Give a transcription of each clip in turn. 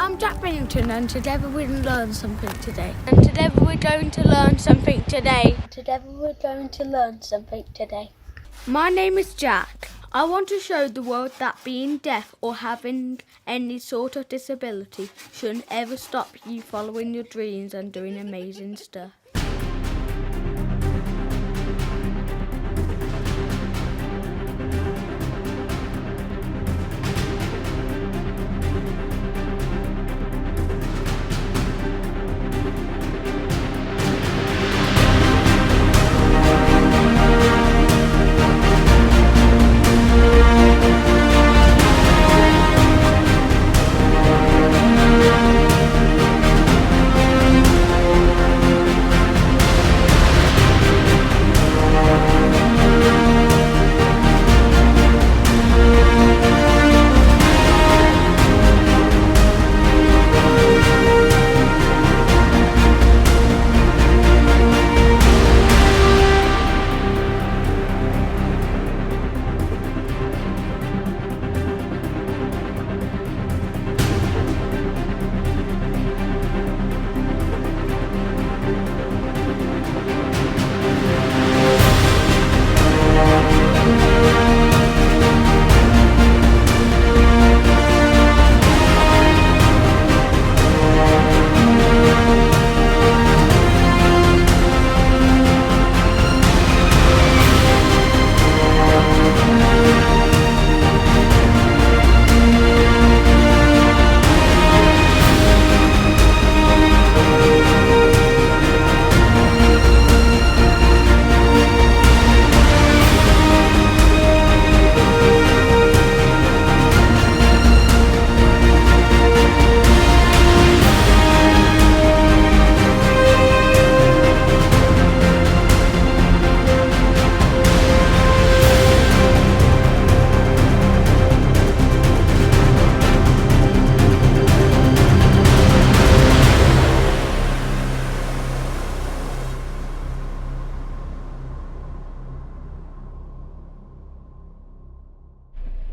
I'm Jack Bennington and together we're going to learn something today. And together we're going to learn something today. My name is Jack. I want to show the world that being deaf or having any sort of disability shouldn't ever stop you following your dreams and doing amazing stuff.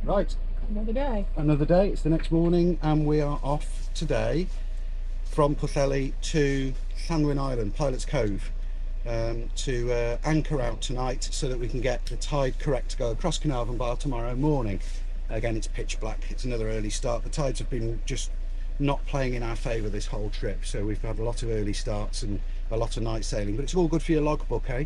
Right, Another day, it's the next morning and we are off today from Pwllheli to Llanwyn Island, Pilot's Cove, to anchor out tonight so that we can get the tide correct to go across Carnarvon Bar tomorrow morning. Again, it's pitch black, it's another early start. The tides have been just not playing in our favour this whole trip, so we've had a lot of early starts and a lot of night sailing, but it's all good for your logbook, eh?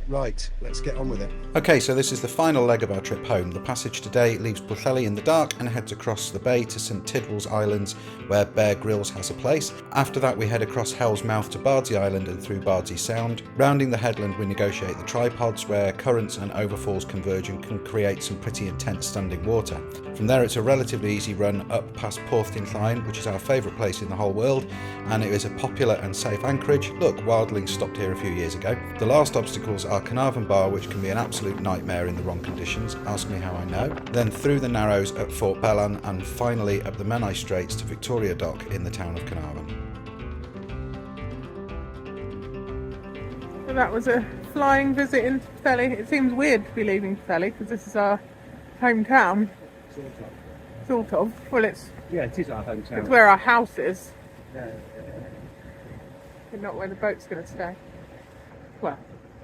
Right, let's get on with it. Okay, so this is the final leg of our trip home. The passage today leaves Pwllheli in the dark and heads across the bay to St Tidwell's Islands, where Bear Grylls has a place. After that we head across Hell's Mouth to Bardsey Island and through Bardsey Sound. Rounding the headland we negotiate the tripods, where currents and overfalls converge and can create some pretty intense standing water. From there it's a relatively easy run up past Porthyn Line, which is our favourite place in the whole world, and it is a popular and safe anchorage. Look, wildlings stopped here a few years ago. The last obstacle are Carnarvon Bar, which can be an absolute nightmare in the wrong conditions, ask me how I know, then through the Narrows at Fort Bellan, and finally up the Menai Straits to Victoria Dock in the town of Carnarvon. So that was a flying visit into Pwllheli. It seems weird to be leaving Pwllheli because this is our hometown. Sort of. Well, it's Yeah, it is our hometown. it's where our house is, Yeah. but not where the boat's going to stay. Well,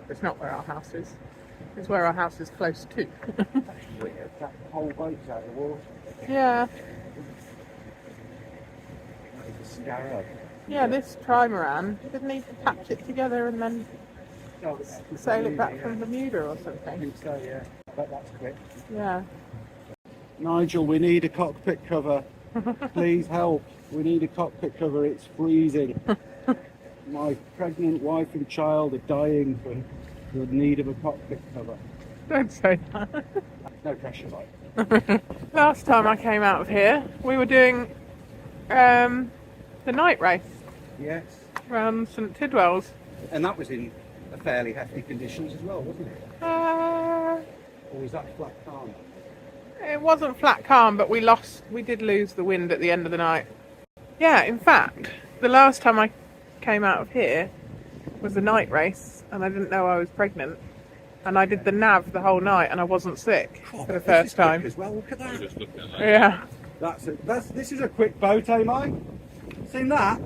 it's not where our house is. It's where our house is close to. Weird, that whole boat's out of the water. Yeah. It's a scarab. Yeah, this trimaran didn't need to patch it together and then sail it back from Bermuda or I something. think so, yeah. But that's quick. Yeah. Nigel, we need a cockpit cover. Please help. We need a cockpit cover. It's freezing. My pregnant wife and child are dying for the need of a cockpit cover. Don't say that. No pressure, like. Last time I came out of here, we were doing the night race Yes. around St Tidwell's. And that was in a fairly hefty conditions as well, wasn't it? Or was that flat calm? It wasn't flat calm, but we did lose the wind at the end of the night. Yeah, in fact, the last time I came out of here was the night race, and I didn't know I was pregnant. And I did the nav the whole night, and I wasn't sick for the first time. As well, look at that. Yeah. This is a quick boat, eh, Mike? Seen that?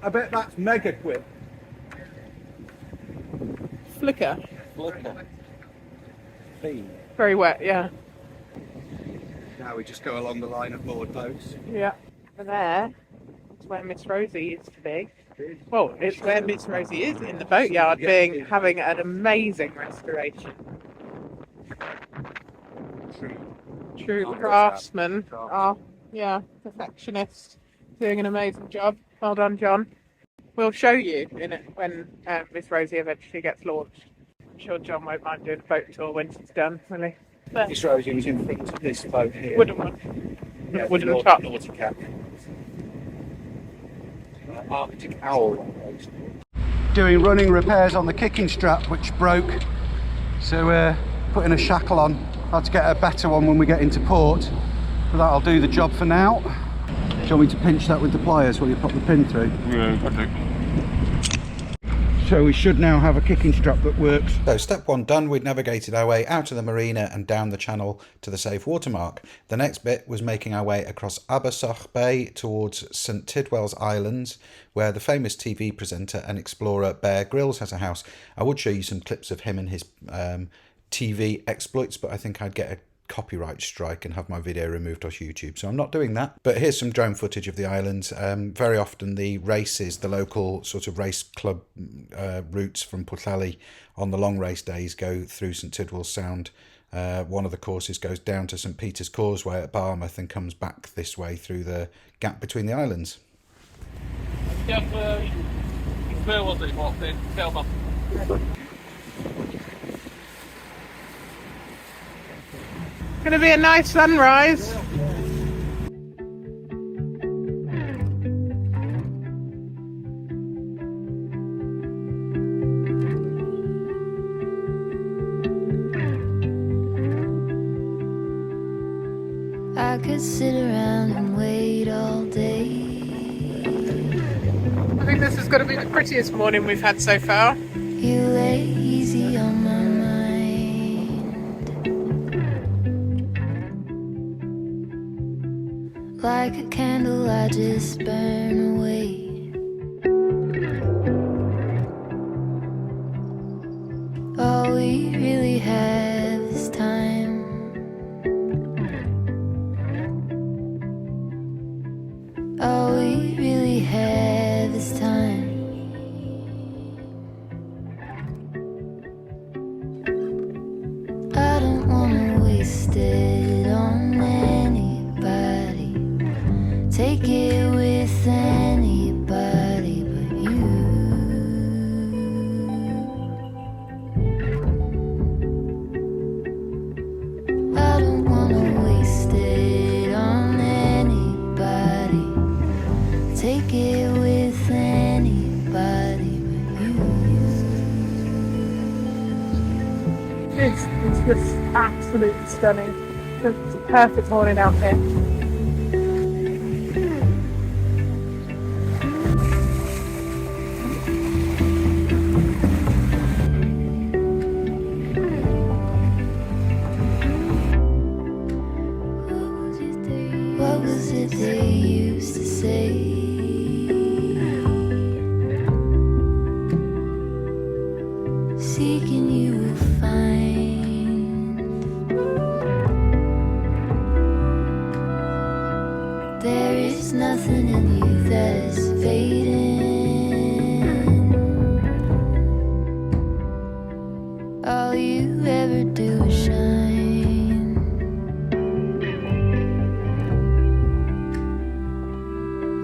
I bet that's mega quick. Flicker. Flicker. Very wet, yeah. Now we just go along the line of moored boats. Yeah. And there is where Miss Rosie used to be. Well, it's where Miss Rosie is in the boatyard, having an amazing restoration. True craftsman. Oh, yeah, perfectionist. Doing an amazing job. Well done, John. We'll show you in it when Miss Rosie eventually gets launched. I'm sure John won't mind doing a boat tour when she's done, will he? But Miss Rosie was in front of this boat here. wooden one. Yeah, Wooden top. Nautica. Arctic owl. Doing running repairs on the kicking strap, which broke. So putting a shackle on. I'll have to get a better one when we get into port. But that'll do the job for now. Do you want me to pinch that with the pliers while you pop the pin through? Yeah, I do. So we should now have a kicking strap that works. So step one done, we'd navigated our way out of the marina and down the channel to the safe watermark. The next bit was making our way across Abersoch Bay towards St Tidwell's Islands, where the famous TV presenter and explorer Bear Grylls has a house. I would show you some clips of him and his TV exploits, but I think I'd get a copyright strike and have my video removed off YouTube, so I'm not doing that. But here's some drone footage of the islands. Very often the races, the local sort of race club routes from Pwllheli on the long race days go through St Tidwell's Sound. One of the courses goes down to St Peter's Causeway at Barmouth and comes back this way through the gap between the islands. Gonna be a nice sunrise. I could sit around and wait all day. I think this is gonna be the prettiest morning we've had so far. You lay easy on my mind. Like a candle I just burn away. All we really have is time. All we really have is time. I don't wanna waste it on anybody. Take it with anybody but you. I don't wanna waste it on anybody. Take it with anybody but you. It's just absolutely stunning. It's a perfect morning out here. What was it they used to say? Seeking you will find. There is nothing in you that is fading. All you ever do is shine.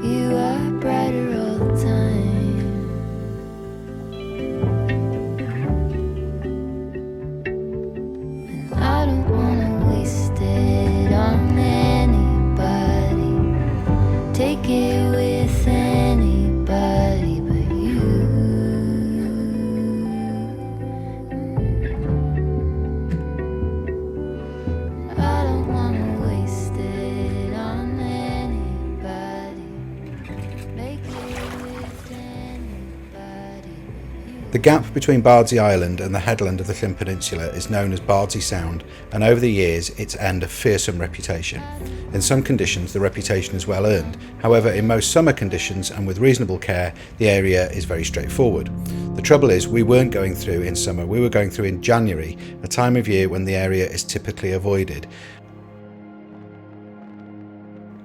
You are brighter all the time. And I don't wanna waste it on anybody. Take it with anybody. The gap between Bardsey Island and the headland of the Llyn Peninsula is known as Bardsey Sound, and over the years it's earned a fearsome reputation. In some conditions the reputation is well earned, however in most summer conditions and with reasonable care the area is very straightforward. The trouble is we weren't going through in summer, we were going through in January, a time of year when the area is typically avoided.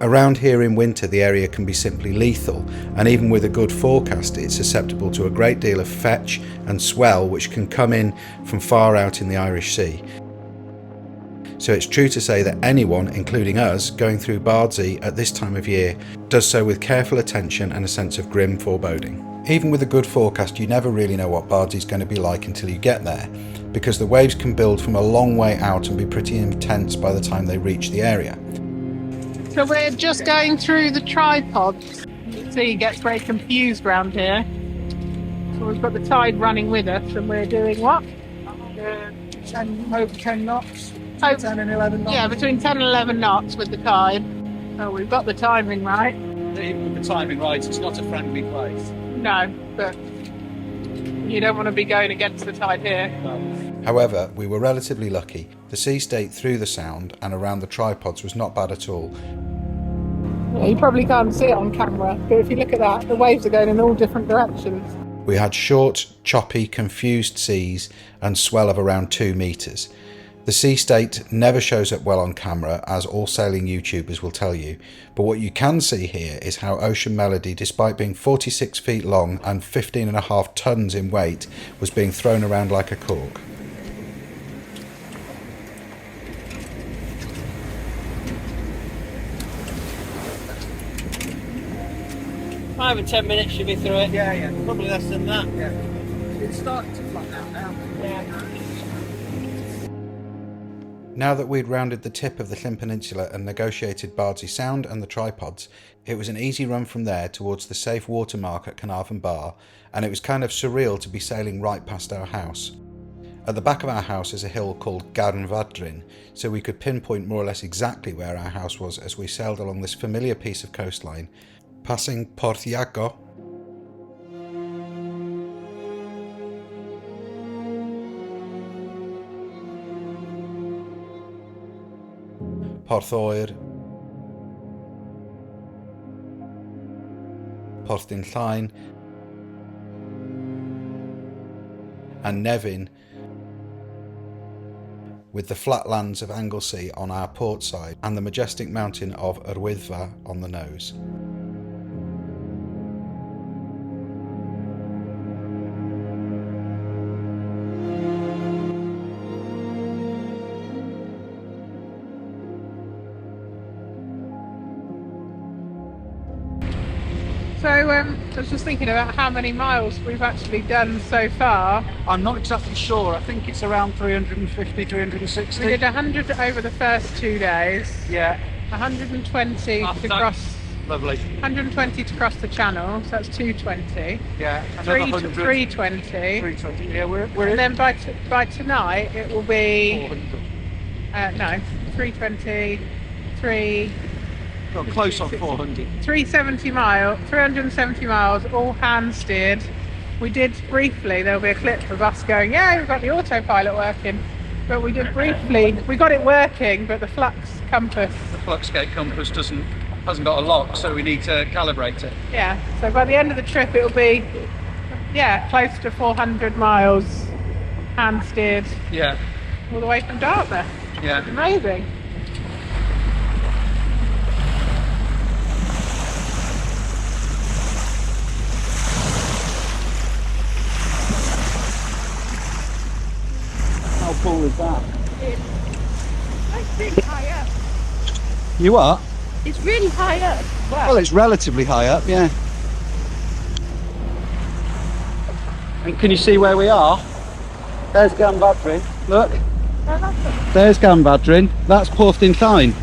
Around here in winter the area can be simply lethal, and even with a good forecast it's susceptible to a great deal of fetch and swell which can come in from far out in the Irish Sea. So it's true to say that anyone, including us, going through Bardsey at this time of year does so with careful attention and a sense of grim foreboding. Even with a good forecast you never really know what Bardsey's going to be like until you get there, because the waves can build from a long way out and be pretty intense by the time they reach the area. So we're just going through the tripods. You can see he gets very confused around here. So we've got the tide running with us and we're doing what? Over 10 knots, Oh, 10 and 11 knots. yeah, between 10 and 11 knots with the tide. Oh, we've got the timing right. Even with the timing right, it's not a friendly place. No, but you don't want to be going against the tide here. However, we were relatively lucky. The sea state through the sound and around the tripods was not bad at all. Yeah, you probably can't see it on camera, but if you look at that, the waves are going in all different directions. We had short, choppy, confused seas and swell of around 2 metres. The sea state never shows up well on camera, as all sailing YouTubers will tell you, but what you can see here is how Ocean Melody, despite being 46 feet long and 15.5 tonnes in weight, was being thrown around like a cork. 5 or 10 minutes should be through it. Yeah. Probably less than that. Yeah. It's starting to flatten out now. Now that we'd rounded the tip of the Llyn Peninsula and negotiated Bardsey Sound and the tripods, it was an easy run from there towards the safe water mark at Carnarvon Bar, and it was kind of surreal to be sailing right past our house. At the back of our house is a hill called Garn Vadrin, so we could pinpoint more or less exactly where our house was as we sailed along this familiar piece of coastline, passing Port Iago, Port Oer, Port Dinllaen and Nevin, with the flatlands of Anglesey on our port side and the majestic mountain of Yr Wyddfa on the nose. So I was just thinking about how many miles we've actually done so far. I'm not exactly sure. I think it's around 350, 360. We did 100 over the first 2 days, Yeah. 120 After to that. cross, Lovely. 120 to cross the channel, so that's 220. Yeah. Another 100. 320. 320. Yeah, we're And then by tonight it will be 400. 320, Got close on 400. 370 miles, all hand steered. We did briefly, there'll be a clip of us going, yeah, we've got the autopilot working. But we did briefly, we got it working, but the flux compass, The Fluxgate compass hasn't got a lock, so we need to calibrate it. yeah. So by the end of the trip it'll be, close to 400 miles hand steered Yeah. all the way from Dartmouth. Yeah. Amazing. How cool is that? It's really high up. You are? It's really high up. Well, it's relatively high up, yeah. And can you see where we are? There's Gan Vadrin. Look. There's Gan Vadrin. That's Port Dinllaen.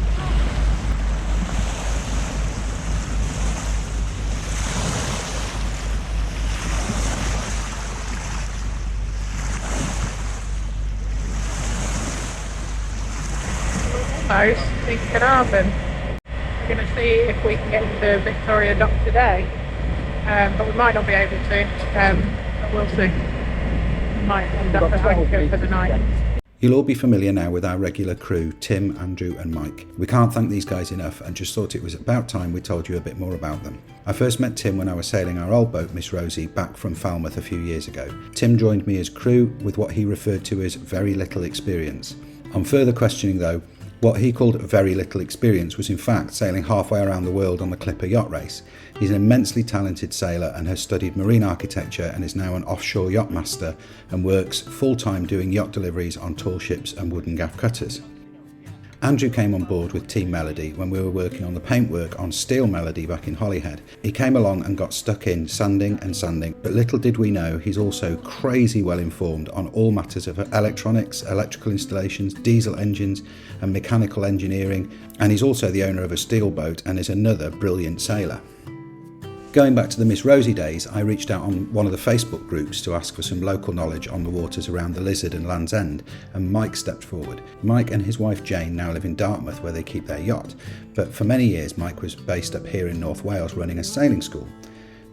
Almost in Carnarvon. We're going to see if we can get into Victoria Dock today, but we might not be able to, but we'll see. might end up at anchor for the night. You'll all be familiar now with our regular crew, Tim, Andrew and Mike. We can't thank these guys enough and just thought it was about time we told you a bit more about them. I first met Tim when I was sailing our old boat, Miss Rosie, back from Falmouth a few years ago. Tim joined me as crew with what he referred to as very little experience. On further questioning though, what he called very little experience was in fact sailing halfway around the world on the Clipper yacht race. He's an immensely talented sailor and has studied marine architecture and is now an offshore yacht master and works full-time doing yacht deliveries on tall ships and wooden gaff cutters. Andrew came on board with Team Melody when we were working on the paintwork on Steel Melody back in Holyhead. He came along and got stuck in sanding and sanding, but little did we know he's also crazy well informed on all matters of electronics, electrical installations, diesel engines and mechanical engineering, and he's also the owner of a steel boat and is another brilliant sailor. Going back to the Miss Rosie days, I reached out on one of the Facebook groups to ask for some local knowledge on the waters around the Lizard and Land's End, and Mike stepped forward. Mike and his wife Jane now live in Dartmouth where they keep their yacht, but for many years Mike was based up here in North Wales running a sailing school.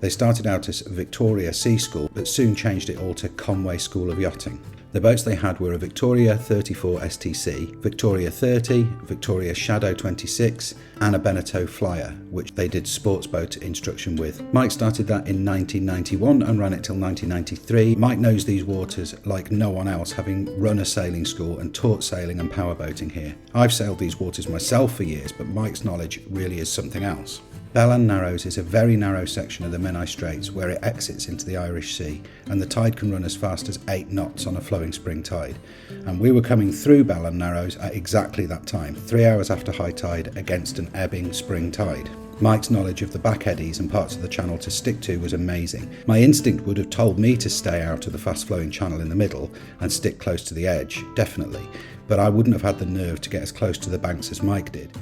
They started out as Victoria Sea School, but soon changed it all to Conway School of Yachting. The boats they had were a Victoria 34 STC, Victoria 30, Victoria Shadow 26 and a Beneteau Flyer, which they did sports boat instruction with. Mike started that in 1991 and ran it till 1993. Mike knows these waters like no one else, having run a sailing school and taught sailing and powerboating here. I've sailed these waters myself for years, but Mike's knowledge really is something else. Bellan Narrows is a very narrow section of the Menai Straits where it exits into the Irish Sea, and the tide can run as fast as 8 knots on a flowing spring tide. And we were coming through Bellan Narrows at exactly that time, 3 hours after high tide against an ebbing spring tide. Mike's knowledge of the back eddies and parts of the channel to stick to was amazing. My instinct would have told me to stay out of the fast flowing channel in the middle and stick close to the edge, definitely, but I wouldn't have had the nerve to get as close to the banks as Mike did.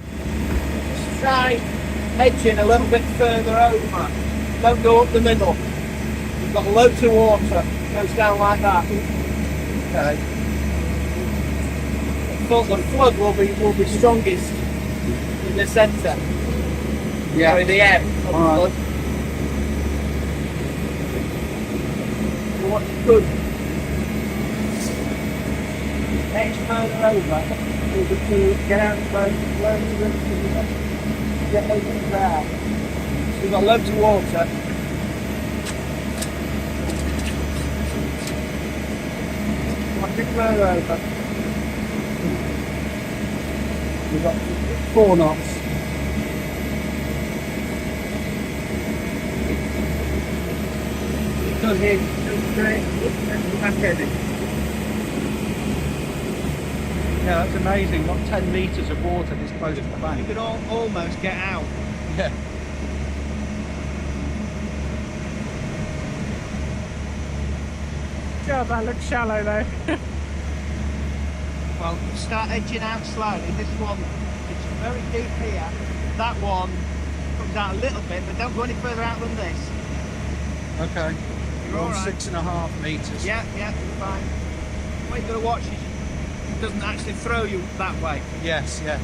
Try edging a little bit further over. Don't go up the middle. You've got loads of water. It goes down like that. Okay. The flood will be strongest in the centre. Yeah. Or in the end of the flood. So what you could edge further over to get out of the boat, get over there. So we've got loads of water. A bit further over. We've got 4 knots. Good here, straight, back heading. Yeah, that's amazing. Not 10 metres of water this close to the bank. You could almost get out. Yeah. God, that looks shallow though. Well, start edging out slightly. This one, it's very deep here. That one comes out a little bit, but don't go any further out than this. Okay. You're all right. 6.5 metres. Yeah, you're fine. What you've got to watch is it doesn't actually throw you that way. Yes, yeah.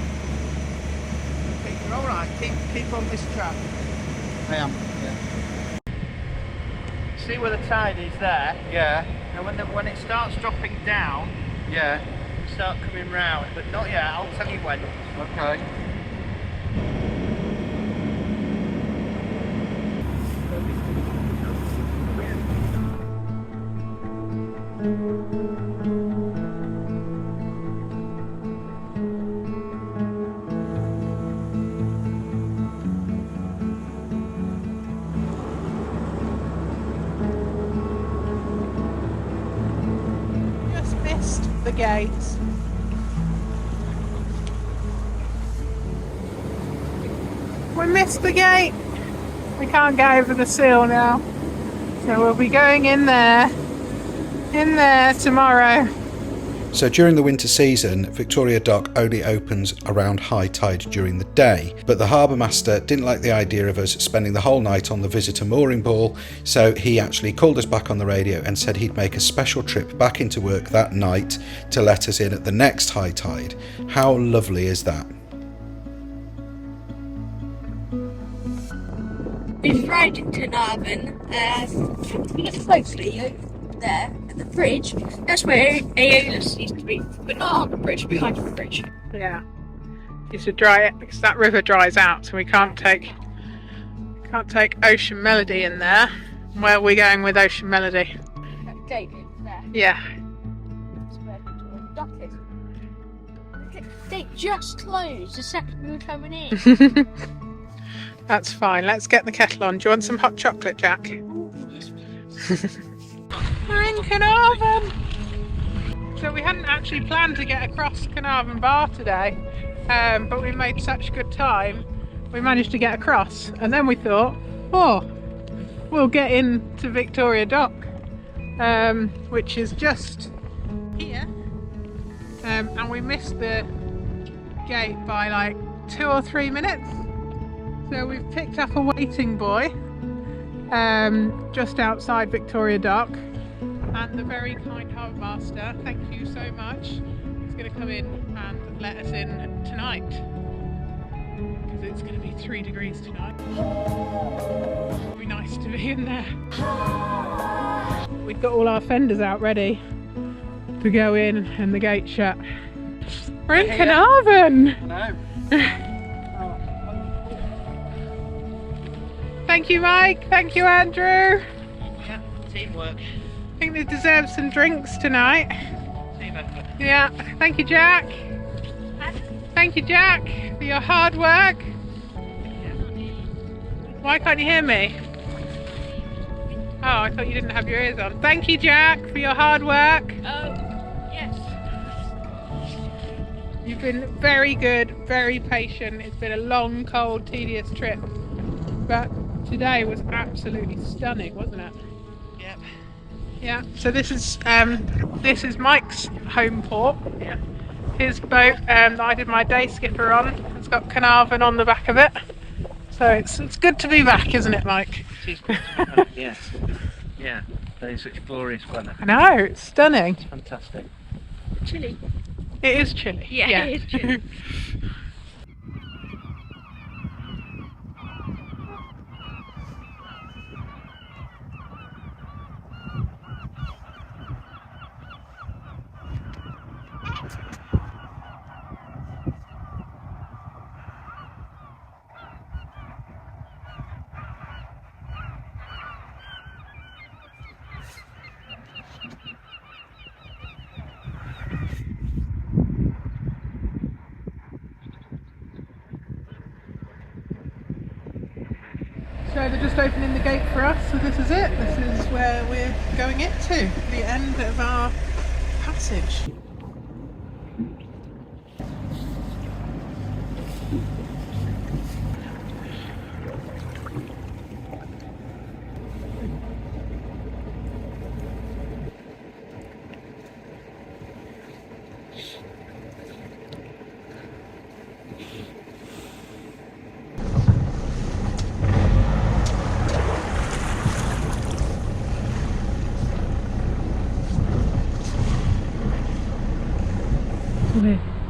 Okay, you're all right. Keep on this track. I am. Yeah. See where the tide is there? Yeah. And when it starts dropping down, Yeah. start coming round. But not yet. I'll tell you when. Okay. Just missed the gates. We missed the gate. We can't get over the seal now. So we'll be going in there tomorrow. So during the winter season, Victoria Dock only opens around high tide during the day, but the harbour master didn't like the idea of us spending the whole night on the visitor mooring ball, so he actually called us back on the radio and said he'd make a special trip back into work that night to let us in at the next high tide. How lovely is that? It's right into Narvin. Look closely there. the bridge. That's where AOS needs to be, but not on the bridge, behind the bridge. Yeah. Used to dry it because that river dries out, so we can't take Ocean Melody in there. Where are we going with Ocean Melody? David, there. Yeah. That's where the dock is. They just closed the second we were coming in. That's fine. Let's get the kettle on. Do you want some hot chocolate, Jack? We're in Carnarvon. So we hadn't actually planned to get across Carnarvon Bar today, but we made such good time. We managed to get across, and then we thought, oh, we'll get into Victoria Dock, which is just here, and we missed the gate by like 2 or 3 minutes. So we've picked up a waiting boy just outside Victoria Dock, and the very kind harbour master, thank you so much, is going to come in and let us in tonight, because it's going to be 3 degrees tonight. It'll be nice to be in there. We've got all our fenders out ready to go in and the gate shut. We're in Carnarvon! No. Thank you, Mike. Thank you, Andrew. Yeah, teamwork. I think they deserve some drinks tonight. Team effort. Yeah. Thank you, Jack. Thank you, Jack, for your hard work. Why can't you hear me? Oh, I thought you didn't have your ears on. Thank you, Jack, for your hard work. Yes. You've been very good, very patient. It's been a long, cold, tedious trip, but today was absolutely stunning, wasn't it? Yep. Yeah. So this is Mike's home port. Yeah. His boat that I did my day skipper on. It's got Carnarvon on the back of it. So it's good to be back, isn't it, Mike? It is good to be back, yes. Yeah. That is such glorious weather. I know, it's stunning. It's fantastic. Chilly. It is chilly. Yeah, it is chilly. So they're just opening the gate for us, so this is it. This is where we're going into, the end of our passage.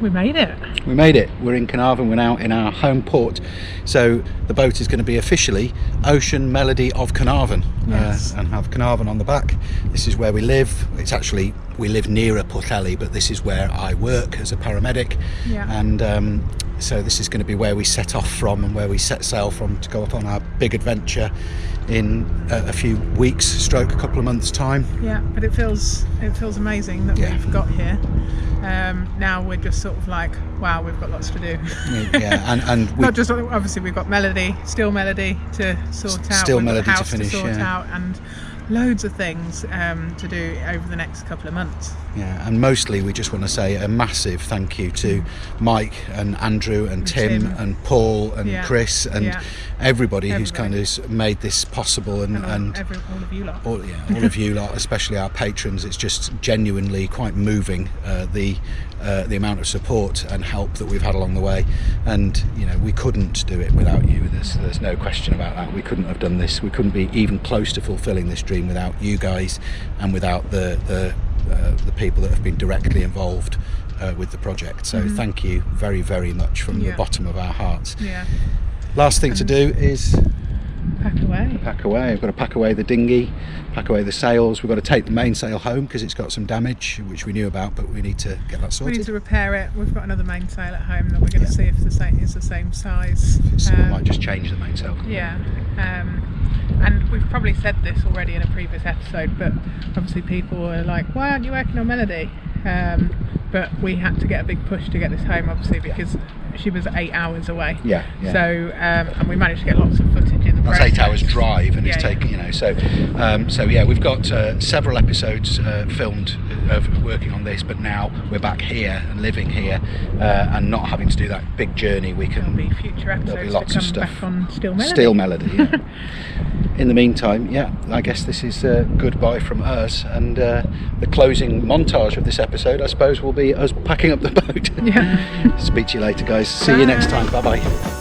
We made it. We made it. We're in Carnarvon. We're now in our home port. So the boat is going to be officially Ocean Melody of Carnarvon, Yes. and have Carnarvon on the back. This is where we live. It's actually, we live nearer Pwllheli, but this is where I work as a paramedic. Yeah. And so this is going to be where we set off from and where we set sail from to go up on our big adventure in a few weeks stroke a couple of months time. Yeah, but it feels amazing that Yeah. we've got here. Now we're just sort of like, wow, we've got lots to do. Yeah, and we, Not just, obviously we've got Melody, still Melody to sort out, Still we've got Melody the to house finish, to sort yeah. out, and loads of things to do over the next couple of months. yeah, and mostly we just want to say a massive thank you to Mike and Andrew and Tim and Paul and Yeah. Chris and Yeah. everybody who's Everybody. kind of made this possible, and all of you lot. all of you lot, especially our patrons. It's just genuinely quite moving, the amount of support and help that we've had along the way, and you know, we couldn't do it without you. There's no question about that. We couldn't have done this. We couldn't be even close to fulfilling this dream without you guys and without the people that have been directly involved with the project. So thank you very, very much from the Yeah. bottom of our hearts. Yeah. Last thing to do is Pack away. Pack away. We've got to pack away the dinghy, pack away the sails. We've got to take the mainsail home because it's got some damage, which we knew about, but we need to get that We sorted. need to repair it. We've got another mainsail at home that we're going to see if the same is the same size. So we might just change the mainsail. Yeah. And we've probably said this already in a previous episode, but obviously people were like, why aren't you working on Melody? But we had to get a big push to get this home, obviously, because she was 8 hours away. Yeah. So, and we managed to get lots of footage in the That's process. 8 hours drive, and it's Yeah, taken, you know. So yeah, we've got several episodes filmed of working on this, but now we're back here and living here, and not having to do that big journey. We can. There'll be future episodes There'll be lots to of come stuff. back on Still Melody. Still Melody. Yeah. In the meantime, yeah, I guess this is goodbye from us, and the closing montage of this episode, I suppose, will be us packing up the boat. Yeah. Speak to you later, guys. See you next time. Bye bye.